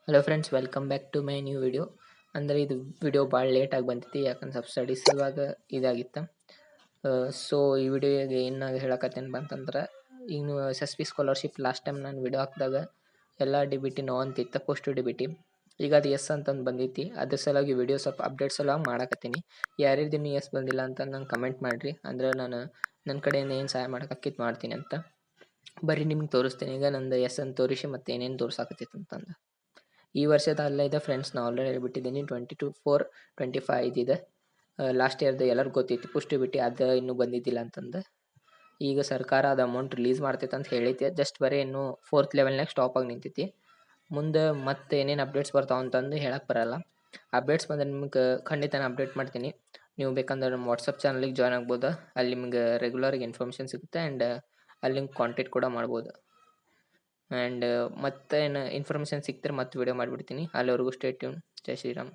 Hello friends, welcome back to my new video. ಅಂದರೆ ಇದು video ಭಾಳ ಲೇಟಾಗಿ ಬಂತೈತಿ, ಯಾಕಂದ್ರೆ ಸ್ವಲ್ಪ ಸ್ಟಡೀಸ್ ಸಲುವಾಗ ಇದಾಗಿತ್ತು. ಸೊ ಈ ವಿಡಿಯೋಗೆ ಏನಾಗ ಹೇಳಕತ್ತೇನಪ್ಪ ಅಂತಂದ್ರೆ, ಈಗ ನೀವು SSB ಸ್ಕಾಲರ್ಶಿಪ್ ಲಾಸ್ಟ್ ಟೈಮ್ ನಾನು ವಿಡಿಯೋ ಹಾಕಿದಾಗ ಎಲ್ಲ ಡಿ ನೋ ಅಂತಿತ್ತು, ಪೋಸ್ಟ್ ಡಿ ಈಗ ಅದು ಎಸ್ ಅಂತಂದು ಬಂದೈತಿ. ಅದ್ರ ಸಲುವಾಗಿ ವಿಡಿಯೋ ಸ್ವಲ್ಪ ಅಪ್ಡೇಟ್ ಸಲುವಾಗಿ ಮಾಡಕತ್ತೀನಿ. ಯಾರ್ಯಾರ್ದು ಇನ್ನೂ ಎಸ್ ಬಂದಿಲ್ಲ ಅಂತ ನಂಗೆ ಕಮೆಂಟ್ ಮಾಡಿರಿ, ಅಂದ್ರೆ ನಾನು ನನ್ನ ಕಡೆಯಿಂದ ಏನು ಸಹಾಯ ಮಾಡೋಕ್ಕಿತ್ತು ಮಾಡ್ತೀನಿ ಅಂತ. ಬರ್ರಿ ನಿಮ್ಗೆ ತೋರಿಸ್ತೀನಿ ಈಗ ನಂದು ಎಸ್ ಅಂತ ತೋರಿಸಿ ಮತ್ತೆ ಏನೇನು ತೋರ್ಸಾಕತ್ತೈತೆ ಅಂತಂದು. ಈ ವರ್ಷದ ಅಲ್ಲ ಇದೆ ಫ್ರೆಂಡ್ಸ್, ನಾನು ಆಲ್ರೆಡಿ ಹೇಳ್ಬಿಟ್ಟಿದ್ದೀನಿ. 22/4/25 ಇದಿದೆ. ಲಾಸ್ಟ್ ಇಯರ್ದು ಎಲ್ಲರಿಗೂ ಗೊತ್ತೈತಿ, ಪುಷ್ಟಿ ಬಿಟ್ಟು ಅದು ಇನ್ನೂ ಬಂದಿದ್ದಿಲ್ಲ ಅಂತಂದು. ಈಗ ಸರ್ಕಾರ ಅದು ಅಮೌಂಟ್ ರಿಲೀಸ್ ಮಾಡ್ತೈತೆ ಅಂತ ಹೇಳೈತೆ, ಜಸ್ಟ್ ಬರೀ ಇನ್ನೂ 4th ಲೆವೆಲ್ನಾಗ ಸ್ಟಾಪ್ ಆಗಿ ನಿಂತೈತಿ. ಮುಂದೆ ಮತ್ತೆ ಏನೇನು ಅಪ್ಡೇಟ್ಸ್ ಬರ್ತಾವೆ ಅಂತಂದು ಹೇಳಕ್ಕೆ ಬರಲ್ಲ. ಅಪ್ಡೇಟ್ಸ್ ಬಂದರೆ ನಿಮ್ಗೆ ಖಂಡಿತ ನಾನು ಅಪ್ಡೇಟ್ ಮಾಡ್ತೀನಿ. ನೀವು ಬೇಕಂದ್ರೆ ನಮ್ಮ ವಾಟ್ಸಪ್ ಚಾನಲಿಗೆ ಜಾಯ್ನ್ ಆಗ್ಬೋದು, ಅಲ್ಲಿ ನಿಮ್ಗೆ ರೆಗ್ಯುಲರ್ಗೆ ಇನ್ಫಾರ್ಮೇಷನ್ ಸಿಗುತ್ತೆ. ಆ್ಯಂಡ್ ಅಲ್ಲಿ ನಿಮ್ಗೆ ಕಾಂಟ್ಯಾಕ್ಟ್ ಕೂಡ ಮಾಡ್ಬೋದು. ಆ್ಯಂಡ್ ಮತ್ತೆ ಇನ್ಫಾರ್ಮೇಷನ್ ಸಿಕ್ತರೆ ಮತ್ತೆ ವಿಡಿಯೋ ಮಾಡಿಬಿಡ್ತೀನಿ. ಅಲ್ಲಿವರೆಗೂ ಸ್ಟೇ ಟ್ಯೂನ್. ಜೈ ಶ್ರೀರಾಮ್.